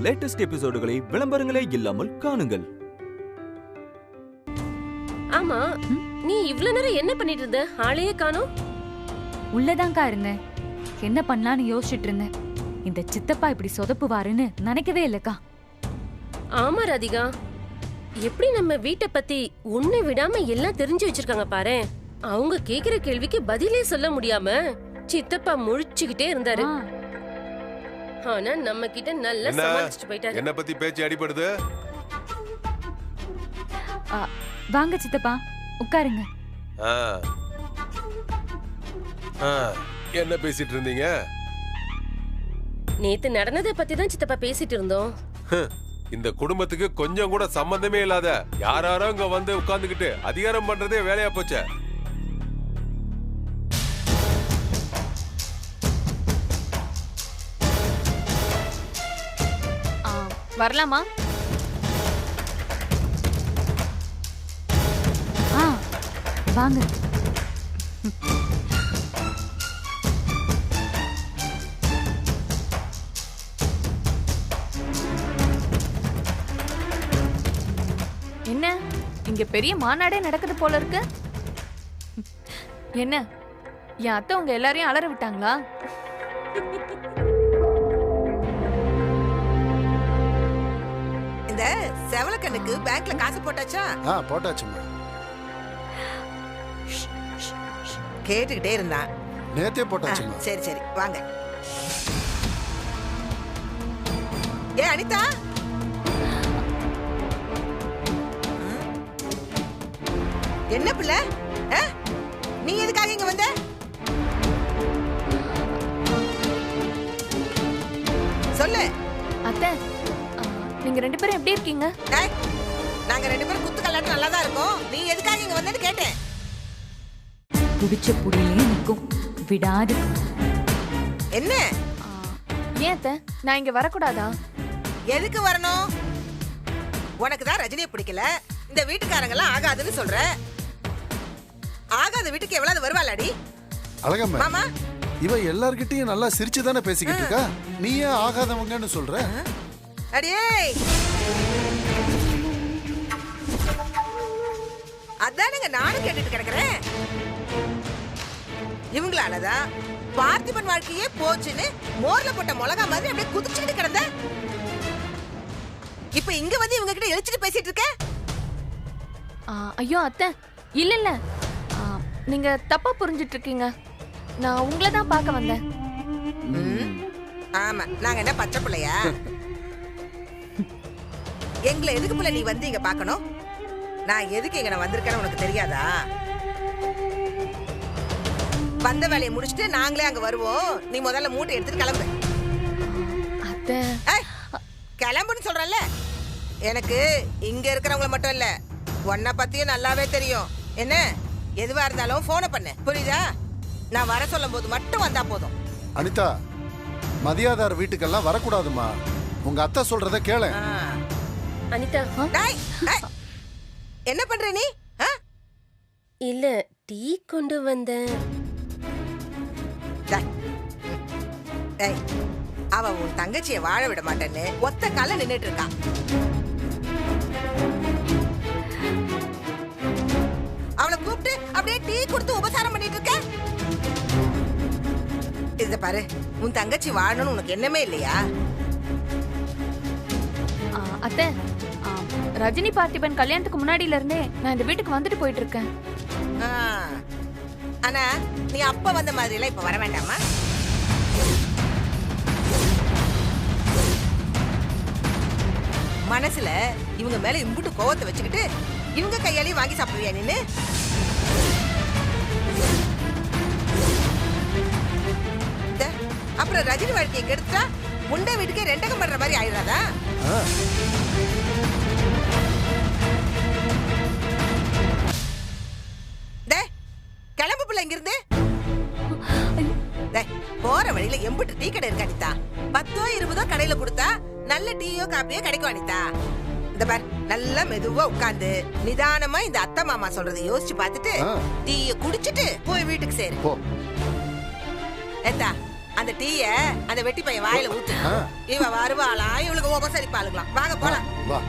Latest எபிசோடுகளை விளம்பரங்களே இல்லாமல் காணுங்கள். ஆமா, நீ இவ்வளவு நேரம் என்ன பண்ணிட்டு இருந்த? ஆளையே காணோம். உள்ளதான்க்கா இருந்தேன். என்ன பண்ணலான்னு யோசிச்சுட்டு இருந்தேன். இந்த சித்தப்பா இப்படி சொதப்புவாருன்னு நினைக்கவே இல்லக்கா. ஆமா ராதிகா, எப்படி நம்ம வீட்டை பத்தி உன்னை விடாம எல்லாம் தெரிஞ்சு வச்சிருக்காங்க பாரு. அவங்க கேக்குற கேள்விக்கு பதிலே சொல்ல முடியாம சித்தப்பா முழிச்சுக்கிட்டே இருந்தாரு. ஆனா நம்ம கிட்ட நல்லா சமாளிச்சுட்டு போயிட்டாரு. என்ன பத்தி பேச்சு அடிபடுது? வாங்க சித்தப்பா, உட்காருங்க. என்ன பேசிட்டு இருந்தீங்க? நேத்து நடந்ததை பத்தி தான் சித்தப்பா பேசிட்டு இருந்தோம். இந்த குடும்பத்துக்கு கொஞ்சம் கூட சம்பந்தமே இல்லாத யாராரோ இங்க வந்து உட்கார்ந்துகிட்டு அதிகாரம் பண்றதே வேலையா போச்சே. வரலாமா? வாங்க. என்ன இங்க பெரிய மாநாடே நடக்குது போல இருக்கு. என்ன என் அத்தை உங்க எல்லாரையும் அலற விட்டாங்களா? இந்த செவலக்கண்ணுக்கு பேங்க்ல காசு போட்டாச்சா? போட்டாச்சுமா. கேட்டுக்கிட்டே இருந்தான். நேத்தே போட்டாச்சுமா. சரி சரி வாங்க. ஏ அனிதா, என்ன பிள்ளை, நீ எதுக்காக இங்க வந்த? சொல்லு. அத்தை, நீங்க ரெண்டு பேரும் எப்படி இருக்கீங்க? நாங்க ரெண்டு பேரும் குத்து கல்லாட்டு நல்லா தான் இருக்கோம். நீ எதுக்காக இங்க வந்தேன்னு கேட்டேன். குடிச்ச புடியிலே நிக்கும், விடாது. என்ன? ஏன் அத்தை, நான் இங்க வரக்கூடாதா? எதுக்கு வரணும்? உனக்கு தான் ரஜினியை பிடிக்கல, இந்த வீட்டுக்காரங்க எல்லாம் ஆகாதுன்னு சொல்ற. ஆகாத வீட்டுக்கு எவ்வளவு வருவாளாடி? அழகம்மா, மாமா இவ எல்லார்கிட்டயும் நல்லா சிரிச்சு தானே பேசிக்கிட்டு இருக்கா. நீ ஏன் ஆகாதவங்கன்னு சொல்ற? அடியே, அதானுங்க நானும் கேட்டுட்டு கிடக்குறேன். இவங்களாலதான் பார்த்திபன் வாழ்க்கையே போச்சுன்னு மோர்ல போட்ட மிளகா மாதிரி அப்படியே குதிச்சுட்டு கிடந்த. இப்ப இங்க வந்து இவங்க கிட்ட எழுச்சிட்டு பேசிட்டு இருக்க. ஐயோ அத்தை, இல்ல இல்ல, நீங்க தப்பா புரிஞ்சிட்டு இருக்கீங்க. நான் உங்களை தான் பார்க்க வந்தேன். ஆமா, நாங்க என்ன பச்சை பிள்ளையா? எங்களை எதுக்கு பிள்ளை நீ வந்து இங்க பாக்கணும்? நான் எதுக்கு இங்க நான் வந்திருக்கேன்னு உனக்கு தெரியாதா? வந்த வேலையை முடிச்சுட்டு நாங்களே அங்க வருவோம். நீ முதல்ல மூட்டை எடுத்துட்டு கிளம்பு. அத்தை, கிளம்புன்னு சொல்றல. எனக்கு இங்க இருக்கிறவங்கள மட்டும் இல்ல, உன்னை பத்தியும் நல்லாவே தெரியும். என்ன எதுவா இருந்தாலும் போனை பண்ணு, புரியுதா? நான் வர சொல்லும் போது மட்டும் வந்தா போதும். அனிதா, மதியாதார் வீட்டுக்கெல்லாம் வரக்கூடாதுமா. உங்க அத்தை சொல்றத கேளு. அனிதா, என்ன பண்ற நீ? இல்ல, டீ கொண்டு வந்தேன். அவ உன் தங்கச்சியை வாழ விட மாட்டேன்னு ஒத்த கால நின்னுட்டு இருக்கான். அவளை கூப்பிட்டு அப்படியே டீ கொடுத்து உபசாரம் பண்ணிட்டு இருக்க. இத பாரு, உன் தங்கச்சி வாழணும்னு உனக்கு என்னமே இல்லையா? அத்தை, ரஜினி பார்த்திபன் கல்யாணத்துக்கு முன்னாடில இருந்தே நான் இந்த வீட்டுக்கு வந்துட்டு போயிட்டு இருக்கேன். ஆனா நீ அப்ப வந்த மாதிரி எல்லாம் இப்ப வர வேண்டாமா? மனசுல இவங்க மேல இம்புட்டு கோவத்தை வச்சுக்கிட்டு இவங்க கையாலையும் வாங்கி சாப்பிடுறியா நீன்னு? அப்புறம் ரஜினி வாழ்க்கையை கெடுத்தா முண்டை வீட்டுக்கே ரெண்டகம் பண்ற மாதிரி ஆயிடாதா? கிளம்பு பிள்ளை இங்கிருந்து. போற வழியில எம்புட்டு டீ கடை இருக்கு அனிதா. 10 20 கடையில கொடுத்தா நல்ல டீயோ காப்பியோ கிடைக்கும் அனிதா. இந்த பார், நல்லா மெதுவா உட்கார்ந்து நிதானமா இந்த அத்தை மாமா சொல்றதை யோசிச்சு பார்த்துட்டு டீய குடிச்சிட்டு போய் வீட்டுக்கு சேரு. ஏத்தா, அந்த டீய அந்த வெட்டி பையன் வாயில ஊத்து. இவ வருவாளா, இவளுக்கு உபசரிப்பாளுங்களாம். வாங்க போலாம். வா.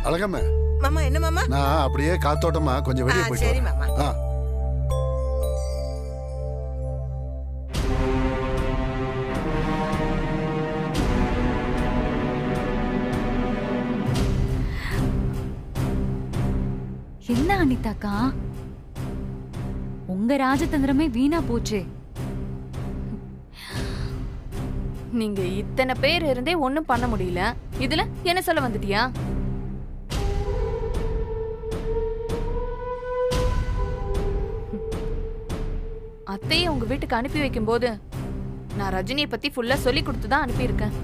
அழகம்மா, மாமா என்ன மாமா? நான் அப்படியே காத்தோட்டமா கொஞ்சம் வெளியே போயிட்டு சரி வரேன். மாமா. ஆ. என்ன அனிதாக்கா, உங்க ராஜதந்திரமே வீணா போச்சே. நீங்க இத்தனை பேர் இருந்தே ஒண்ணும் பண்ண முடியல, இதுல என்ன சொல்ல வந்துட்டியா? அத்தையை உங்க வீட்டுக்கு அனுப்பி வைக்கும் போது நான் ரஜினியை பத்தி ஃபுல்லா சொல்லி கொடுத்து தான் அனுப்பியிருக்கேன்.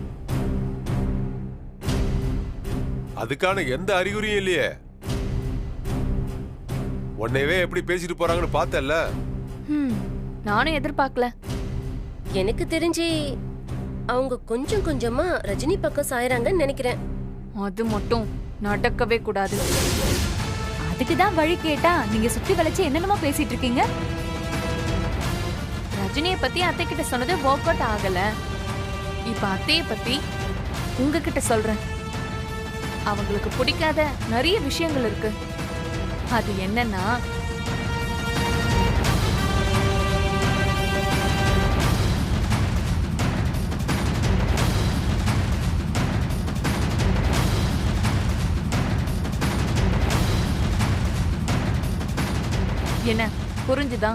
அதுக்கான எந்த அறிகுறியும் இல்லையே. உன்னையவே எப்படி பேசிட்டு போறாங்கன்னு பார்த்தல. நானும் எதிர்பார்க்கல. எனக்கு தெரிஞ்சு அவங்க கொஞ்சம் கொஞ்சமா ரஜினி பக்கம் சாயறாங்கன்னு நினைக்கிறேன். அது மட்டும் நடக்கவே கூடாது. அதுக்குதான் வழி கேட்டா நீங்க சுத்தி வளைச்சு என்னென்னமோ பேசிட்டு இருக்கீங்க. ரஜினியை பத்தி அத்தை கிட்ட சொன்னது ஒர்க் அவுட் ஆகல. இப்ப அத்தைய பத்தி உங்ககிட்ட சொல்றேன். அவங்களுக்கு பிடிக்காத நிறைய விஷயங்கள் இருக்கு. அது என்னன்னா, என்ன புரிஞ்சுதா?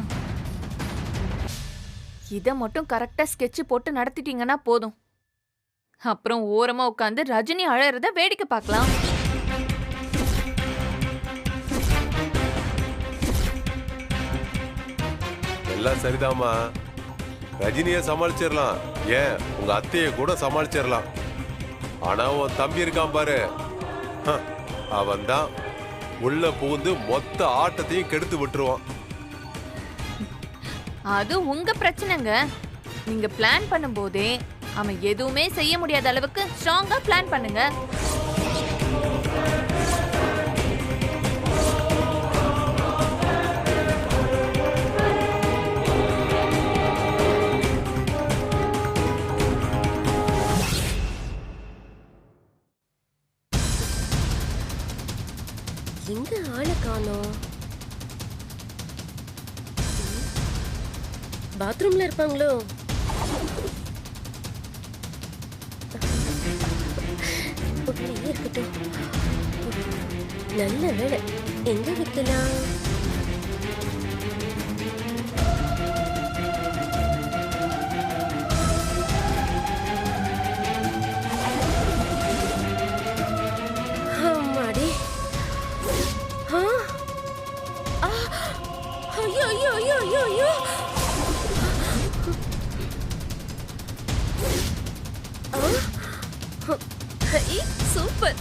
இத மட்டும் கரெக்டா ஸ்கெட்ச் போட்டு நடத்திட்டீங்கன்னா போதும். அப்புறம் ஓரமா உட்காந்து ரஜினி அழறத வேடிக்கை பார்க்கலாம். எல்லாம் சரிதாமா. ரஜினிய சமாளிச்சிடலாம், ஏன் உங்க அத்தைய கூட சமாளிச்சிடலாம். ஆனா உன் தம்பி இருக்கான் பாரு, அவன் தான் உள்ள புகுந்து மொத்த ஆட்டத்தையும் கெடுத்து விட்டுருவான். அது உங்க பிரச்சனைங்க. நீங்க பிளான் பண்ணும்போதே அவன் எதுவுமே செய்ய முடியாத அளவுக்கு ஸ்ட்ராங்கா பிளான் பண்ணுங்க. எங்க ஆளை காணோம்? பாத்ரூம்ல இருப்பாங்களோ? உள்ளே இருக்கட்டும். நல்ல வேலை. எங்க வைக்கலாம்? அம்மாடி. ஐயோ ஐயோ ஐயோ ஐயோ ஐயோ. சூப்பர்.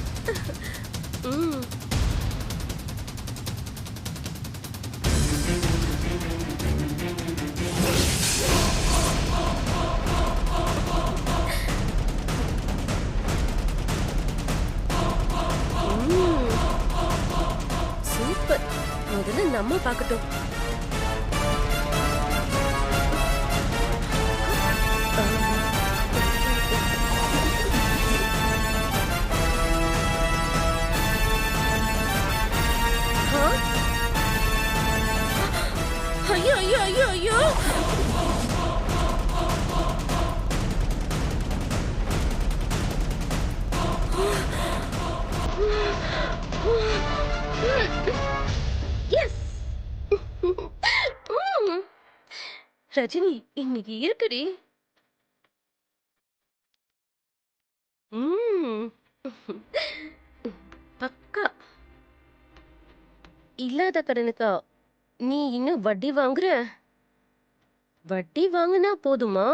சூப்பர். முதல்ல நம்ம பார்க்கட்டும். ஐயோ ஐயோ ஐயோ ஐயோ. எஸ். ரஜினி இன்னைக்கு இருக்குடி. பக்கா. இல்லாத கடனுக்கா நீ இன்னும் வட்டி வாங்குற? வட்டி வாங்கினா போதுமா?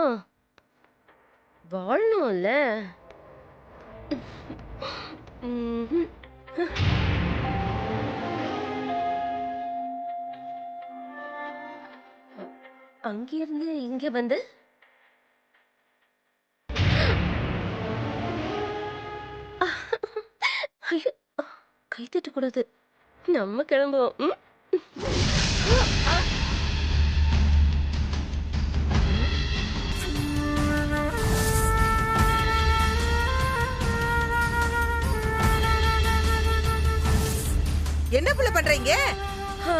வாழணும்ல. அங்கிருந்து இங்க வந்து கை தட்ட கூடாது. நம்ம கிளம்புவோம். என்ன புள்ள பண்றீங்க? ஆ,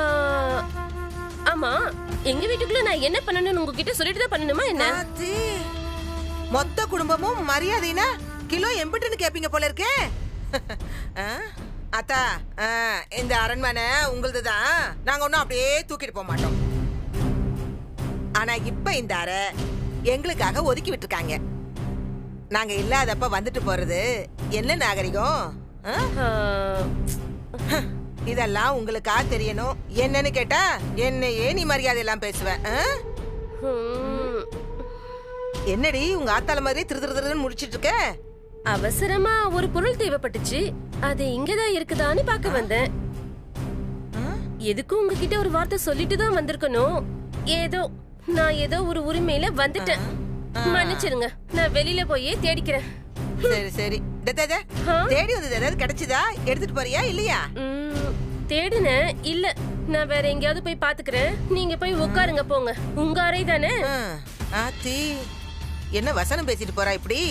ஆமா எங்க வீட்டுக்குள்ள நான் என்ன பண்ணணும்னு உங்ககிட்ட சொல்லிட்டு தான் பண்ணணுமா என்ன? ஆத்தி, மொத்த குடும்பமும் மரியாதைனா கிலோ எம்பிட்டுன்னு கேப்பீங்க போல இருக்கே. ஆ, அத்தா, இந்த அரண்மனை உங்களது தான். நாங்க ஒன்னும் அப்படியே தூக்கிட்டு போக மாட்டோம். ஆனா இப்ப இந்த அறை எங்களுக்காக ஒதுக்கி விட்டுருக்காங்க. நாங்க இல்லாதப்ப வந்துட்டு போறது என்ன நாகரிகம்? ஆ, இதெல்லாம் உங்களுக்கா தெரியணும். என்னன்னு கேட்டா என்னையே நீ மரியாதை எல்லாம் பேசுவ. ம், என்னடி உங்க ஆத்தால மாதிரி திருன்னு முடிச்சிட்டு இருக்க? அவசரமா ஒரு பொருள் தேவைப்பட்டுச்சு, அது இங்கதான் இருக்குதான்னு பார்க்க வந்தேன். எதுக்கும் உங்ககிட்ட ஒரு வார்த்தை சொல்லிட்டு தான் வந்திருக்கணும். நான் ஏதோ ஒரு உரிமையில வந்துட்டேன், மன்னிச்சிருங்க. நான் வெளியில போயே தேடிக்கிறேன். சரி சரி, தேடி வந்தது ஏதாவது கிடைச்சதா? எடுத்துட்டு போறியா இல்லையா? தேடுனேன், இல்ல. நான் வேற எங்கேயாவது போய் பாத்துக்கிறேன். நீங்க போய் உட்காருங்க, போங்க. உங்க அறை தானே? ஆத்தி, என்ன வசனம் பேசிட்டு போறா இப்படி?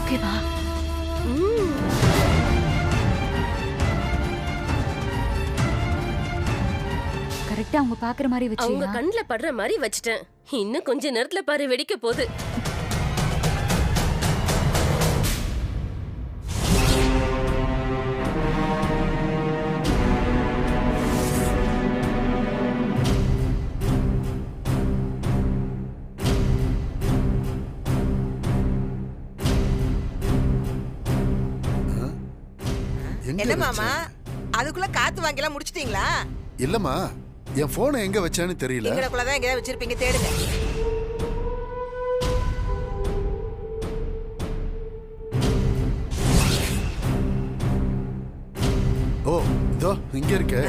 ஓகேவா? கரெக்டா அவங்க பாக்குற மாதிரி அவங்க வச்சியா? கண்ணுல படுற மாதிரி வச்சிட்டேன். இன்னும் கொஞ்ச நேரத்துல பாரு வெடிக்க போகுது. எங்க என்ன மாமா, வச்ச? அதுக்குள்ள காத்து வாங்கலாம் முடிச்சிட்டீங்களா? இல்லம்மா, என் போனை எங்க வச்சேன்னு தெரியல. எங்களுக்குள்ளதான் எங்கேயாவது வச்சிருப்பீங்க, தேடுங்க. ஓ, இதோ இங்க இருக்கு.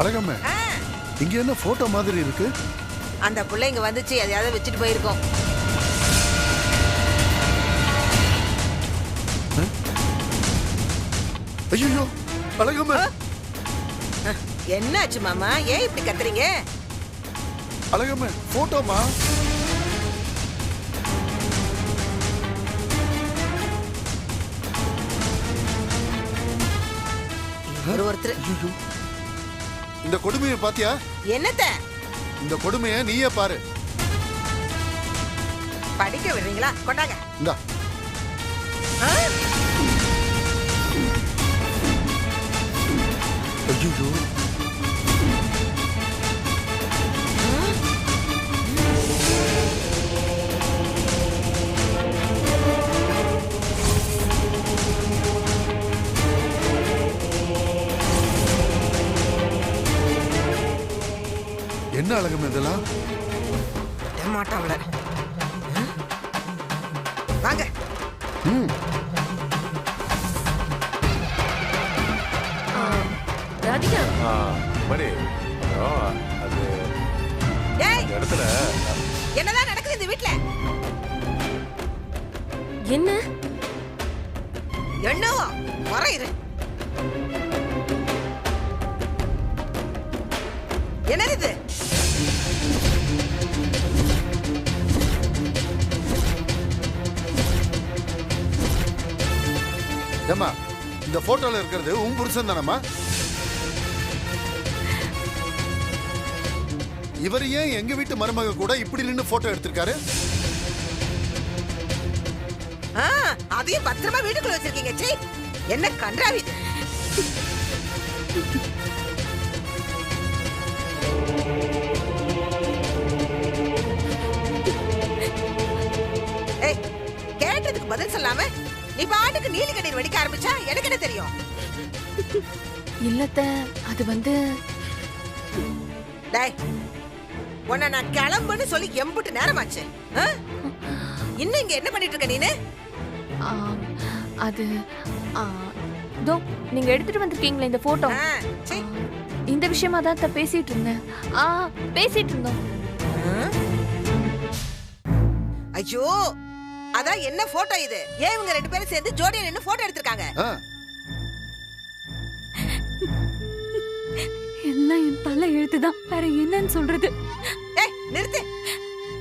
அழகம்மா, இங்க என்ன போட்டோ மாதிரி இருக்கு? அந்த புள்ள இங்க வந்துச்சு, எதையாவது வச்சுட்டு போயிருக்கோம். ஐயோ, அழகம்மா. என்னாச்சு மாமா, ஏன் இப்படி கத்துறீங்க? அழகம்மா, போட்டோமா? ஒருத்தர் இந்த கொடுமையை பாத்தியா? என்னத்த? இந்த கொடுமையை நீயே பாரு. படிக்க விடுறீங்களா? கொண்டாங்க. இந்தா. ஐயோ, என்ன அழகம் இதெல்லாம்? மாட்டாங்கள. வாங்க. ராதிகா, மணி, அது டேய், இந்த இடத்துல என்னதான் நடக்குது இந்த வீட்ல? என்ன என்னவோ மறையிரு. என்னது இது? ஏம்மா, இந்த போட்டோல இருக்கிறது உன் புருஷன் தானம்மா? இவர் ஏன் எங்க வீட்டு மருமக கூட இப்படி நின்னு போட்டோ எடுத்திருக்காரு? அதையும் பத்திரமா வீட்டுக்குள்ள வச்சிருக்கீங்க. சீ, என்ன கன்றாவி இது? ஏய், கேட்டதுக்கு பதில் சொல்லாம நீ பாட்டுக்கு நீலி கண்ணீர் வெடிக்க ஆரம்பிச்சா எனக்கு என்ன தெரியும்? இல்லத்த, அது வந்து டேய், உன்னை நான் கிளம்புன்னு சொல்லி எம்புட்டு நேரமாச்சு. இன்னும் இங்க என்ன பண்ணிட்டு இருக்க நீனு? ஆ, அது தோ நீங்க எடுத்துட்டு வந்திருக்கீங்களே இந்த போட்டோ. சீ, இந்த விஷயமா தான் அத்தை பேசிட்டு இருந்தேன். பேசிட்டு இருந்தோம். ஐயோ, அதான் என்ன போட்டோ இது? ஏன் இவங்க 2 பேரும் சேர்ந்து ஜோடியா நின்னு போட்டோ எடுத்திருக்காங்க? எல்லாம் என் தலை எழுத்துதான், வேற என்னன்னு சொல்றது? ஏய் நிறுத்து.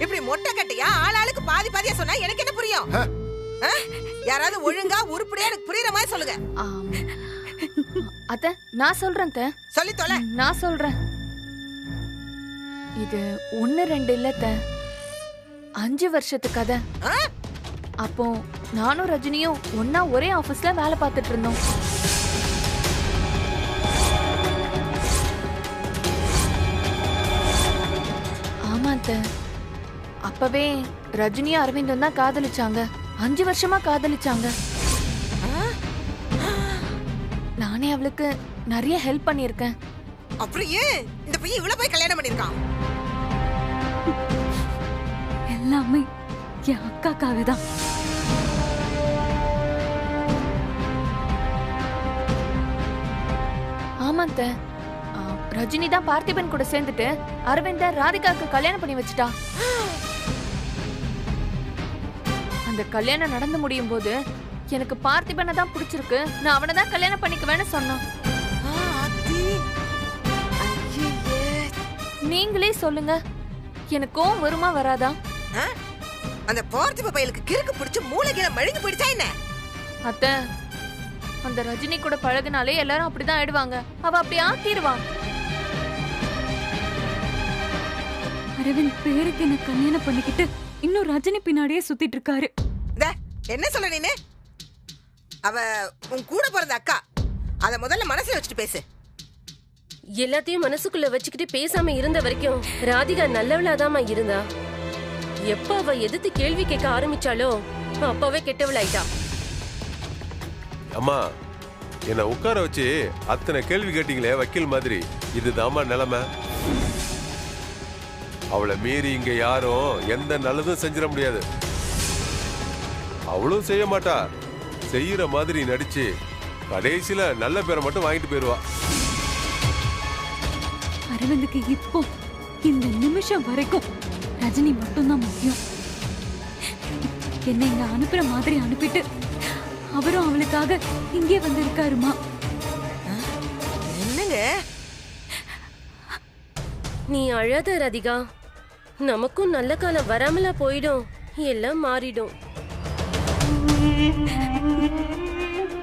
இப்படி மொட்டை கட்டியா ஆளாளுக்கு பாதி பாதியா சொன்னா எனக்கு என்ன புரியும்? யாராவது ஒழுங்கா உருப்படியா எனக்கு புரியுற மாதிரி சொல்லுங்க. அத்தை நான் சொல்றேன் அத்தை. சொல்லி தொலை. நான் சொல்றேன். இது 1 2 இல்ல அத்தை, 5 வருஷத்து கதை. அப்போ நானும் ரஜினியும் ஒன்னா ஒரே ஆபீஸ்ல வேலை பார்த்துட்டு இருந்தோம். ஆமா அத்தை, அப்பவே ரஜினியும் அரவிந்தும் தான் காதலிச்சாங்க. 5 வருஷமா காதலிச்சாங்க. நானே அவளுக்கு நிறைய ஹெல்ப் பண்ணிருக்கேன். அப்புறம் ஏன் இந்த பையன் இவ்வளவு போய் கல்யாணம் பண்ணிருக்கான்? எல்லாமே என் அக்காக்காக தான். ஆமாந்த, ரஜினி தான் பார்த்திபன் கூட சேர்ந்துட்டு அரவிந்த ராதிகாவுக்கு கல்யாணம் பண்ணி வச்சுட்டா. அந்த கல்யாணம் நடந்து முடியும் போது எனக்கு பார்த்திபனை தான் பிடிச்சிருக்கு, நான் அவனை தான் கல்யாணம் பண்ணிக்குவேன்னு சொன்னான். நீங்களே சொல்லுங்க, எனக்கும் வருமா வராதா? அந்த பார்த்திப பையலுக்கு கிறுக்கு பிடிச்சு மூளைகளை மழுங்கி போயிடுச்சா என்ன? அத்தை, அந்த ரஜினி கூட பழகினாலே எல்லாரும் அப்படிதான் ஆயிடுவாங்க. அவ அப்படி ஆக்கிடுவான். அரவிந்த் பேருக்கு என்ன கல்யாணம் பண்ணிக்கிட்டு இன்னும் ரஜினி பின்னாடியே சுத்திட்டு இருக்காரு. என்ன சொல்ல நீனு? அவ உன் கூட பிறந்த அக்கா, அத முதல்ல மனசுல வச்சுட்டு பேசு. எல்லாத்தையும் மனசுக்குள்ள வச்சுக்கிட்டு பேசாம இருந்த வரைக்கும் ராதிகா நல்லவளாதாமா இருந்தா. எப்ப அவ எதிர்த்து கேள்வி கேட்க ஆரம்பிச்சாலோ அப்பவே கெட்டவளாயிட்டா. அம்மா, என்ன உட்கார வச்சு அத்தனை கேள்வி கேட்டீங்களே வக்கீல் மாதிரி, இதுதாம்மா நிலைமை. அவளை மீறி இங்க யாரும் எந்த நல்லதும் செஞ்சிட முடியாது. அவளும் செய்ய மாட்டா, செய்யற மாதிரி நடிச்சு கடைசியில நல்ல பேரை மட்டும் வாங்கிட்டு போயிருவா. அரவிந்துக்கு இப்போ இந்த நிமிஷம் வரைக்கும் ரஜினி மட்டும்தான் முக்கியம். என்ன இங்க அனுப்புற மாதிரி அனுப்பிட்டு அவரும் அவளுக்காக இங்கே வந்து இருக்காருமா. என்னங்க நீ அழாத ராதிகா, நமக்கும் நல்ல காலம் வராமலா போயிடும், எல்லாம் மாறிடும்.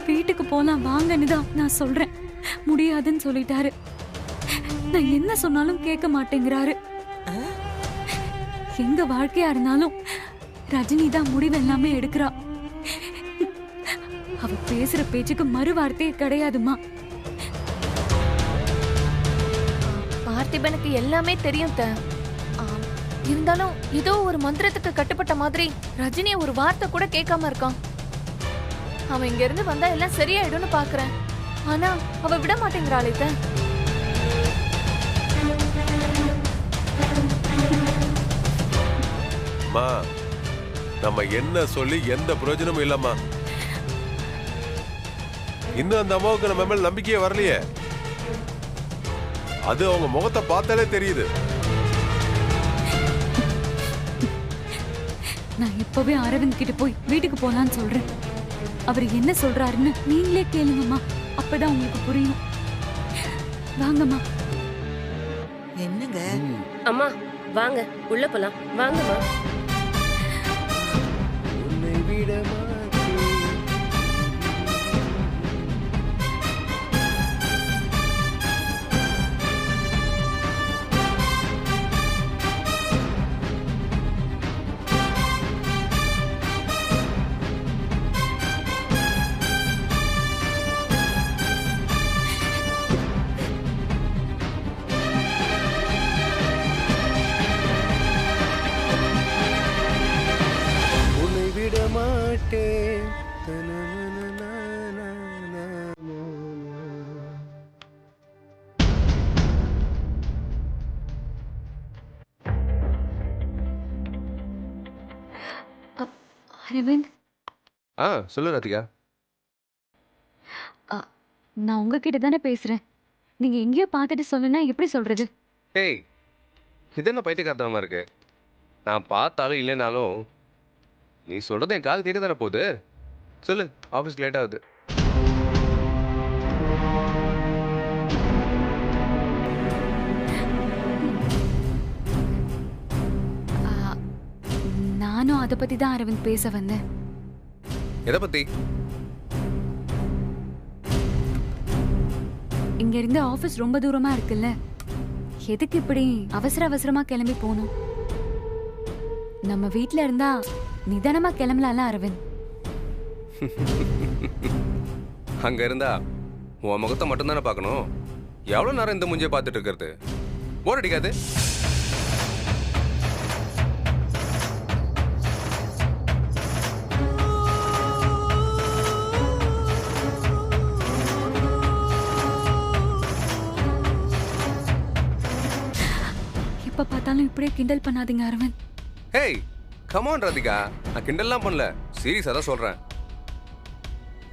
வீட்டுக்கு போலாம் வாங்கன்னு தான் நான் சொல்றேன், முடியாதுன்னு சொல்லிட்டாரு. நான் என்ன சொன்னாலும் கேட்க மாட்டேங்கிறாரு. எங்க வாழ்க்கையா இருந்தாலும் ரஜினி தான் முடிவு எல்லாமே எடுக்கிறா. அவ பேசுற பேச்சுக்கு மறு வார்த்தையே கிடையாதுமா. பார்த்திபனுக்கு எல்லாமே தெரியும். இருந்தாலும் ஏதோ ஒரு மந்திரத்துக்கு கட்டுப்பட்ட மாதிரி ரஜினிய ஒரு வார்த்தை கூட கேட்காம இருக்கான். அவன் இங்க இருந்து வந்தா எல்லாம் சரியாயிடும்னு பாக்குறேன், ஆனா அவ விட மாட்டேங்கிறாளே. நம்ம என்ன சொல்லி எந்த பிரயோஜனமும் இல்லம்மா. இன்னும் அந்த அம்மாவுக்கு நம்ம மேல நம்பிக்கையே வரலையே. அது அவங்க முகத்தை பார்த்தாலே தெரியுது. நான் இப்பவே அரவிந்த் கிட்ட போய் வீட்டுக்கு போலான்னு சொல்றேன். அவர் என்ன சொல்றாருன்னு நீங்களே கேளுங்கம்மா, அப்பதான் உங்களுக்கு புரியும். வாங்கம்மா. என்னங்க அம்மா வாங்க உள்ள போலாம், வாங்கம்மா. அரவிந்த், சொல்லு ராதிகா. நான் உங்ககிட்ட தானே பேசுறேன். நீங்க எங்கேயோ பார்த்துட்டு சொல்லுனா எப்படி சொல்றது? ஏய், இது என்ன பைத்தியக்காரத்தனமா இருக்கு? நான் பார்த்தாலும் இல்லைனாலும் நீ சொல்றது என் காது கேட்க தானே போகுது. சொல்லு, ஆஃபீஸ்க்கு லேட் ஆகுது. நானும் அதை பத்தி தான் அரவிந்த் பேச வந்தேன். எதை பத்தி? இங்க இருந்து ஆபீஸ் ரொம்ப தூரமா இருக்குல்ல, எதுக்கு இப்படி அவசர அவசரமா கிளம்பி போகணும்? நம்ம வீட்ல இருந்தா நிதானமா கிளம்பலாம்ல அரவிந்த். அங்க இருந்தா உன் முகத்தை மட்டும் தானே பார்க்கணும். எவ்வளவு நேரம் இந்த மூஞ்சியை பார்த்துட்டு இருக்கிறது? போர் அடிக்காது? எப்ப பார்த்தாலும் இப்படியே கிண்டல் பண்ணாதீங்க Aravind. Hey, come on Radhika, நான் கிண்டல்லாம் பண்ணல, சீரியஸா தான் சொல்றேன்.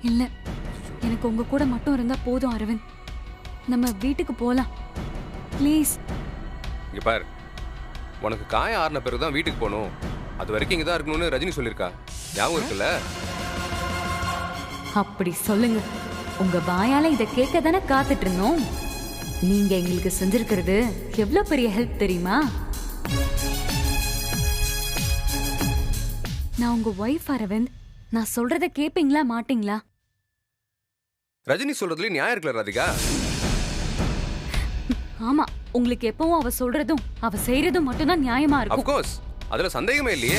இல்ல, எனக்கு உங்க கூட மட்டும் இருந்தா போதும் அரவிந்த். நம்ம வீட்டுக்கு போலாம் ப்ளீஸ். இங்க பாரு, உனக்கு காயம் ஆறின பிறகு தான் வீட்டுக்கு போகணும். அது வரைக்கும் இங்க தான் இருக்கணும்னு ரஜினி சொல்லியிருக்கா, ஞாபகம் இருக்குல்ல? அப்படி சொல்லுங்க. உங்க வாயால இத கேட்க தானே காத்துட்டு இருந்தோம். நீங்க எங்களுக்கு செஞ்சிருக்கிறது எவ்வளவு பெரிய ஹெல்ப் தெரியுமா? நான் உங்க ஒய்ஃப் அரவிந்த். நான் சொல்றத கேப்பீங்களா மாட்டீங்களா? ரஜினி சொல்றதுல நியாயம் இருக்குல்ல ராதிகா? ஆமா, உங்களுக்கு எப்பவும் அவ சொல்றதும் அவ செய்யறதும் மட்டும்தான் நியாயமா இருக்கும். அஃப்கோர்ஸ், அதுல சந்தேகமே இல்லையே.